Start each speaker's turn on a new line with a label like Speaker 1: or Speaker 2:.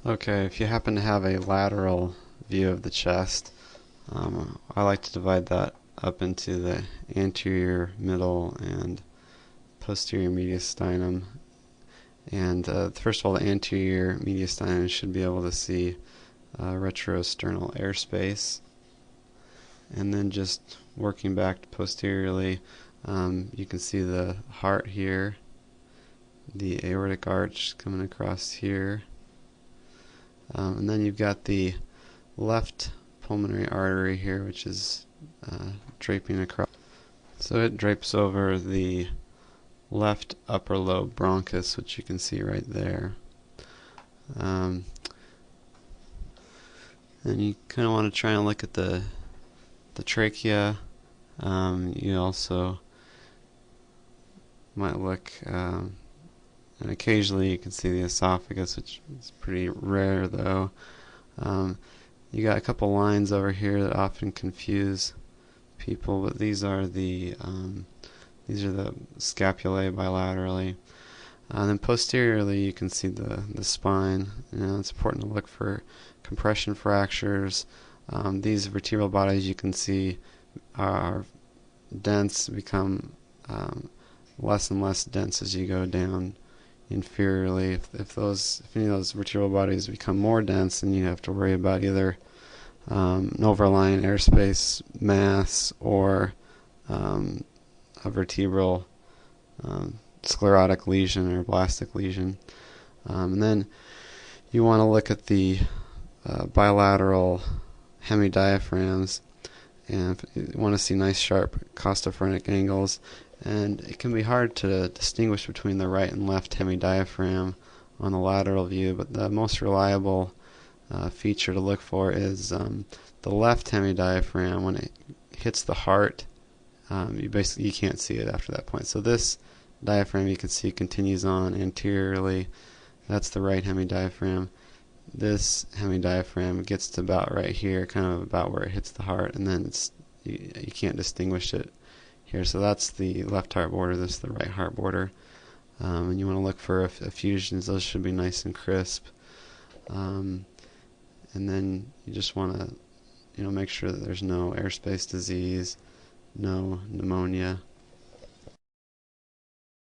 Speaker 1: Okay, if you happen to have a lateral view of the chest, I like to divide that up into the anterior, middle, and posterior mediastinum. And first of all, the anterior mediastinum should be able to see retrosternal airspace. And then just working back posteriorly, you can see the heart here, the aortic arch coming across here. And then you've got the left pulmonary artery here, which is draping across. So it drapes over the left upper lobe bronchus, which you can see right there. And you kind of want to try and look at the trachea. You also might look, and occasionally you can see the esophagus, which is pretty rare though. You got a couple lines over here that often confuse people, but these are the scapulae bilaterally. Then posteriorly, you can see the spine. It's important to look for compression fractures. These vertebral bodies you can see are dense, become less and less dense as you go down inferiorly. If any of those vertebral bodies become more dense, then you have to worry about either an overlying airspace mass or a vertebral sclerotic lesion or blastic lesion. And then you want to look at the bilateral hemidiaphragms, and you want to see nice sharp costophrenic angles. And it can be hard to distinguish between the right and left hemidiaphragm on the lateral view, but the most reliable feature to look for is the left hemidiaphragm. When it hits the heart, you can't see it after that point. So this diaphragm you can see continues on anteriorly. That's the right hemidiaphragm. This hemidiaphragm gets to about right here, kind of about where it hits the heart, and then you can't distinguish it here. So that's the left heart border. This is the right heart border. And you want to look for effusions. Those should be nice and crisp. And then you just want to make sure that there's no airspace disease, no pneumonia.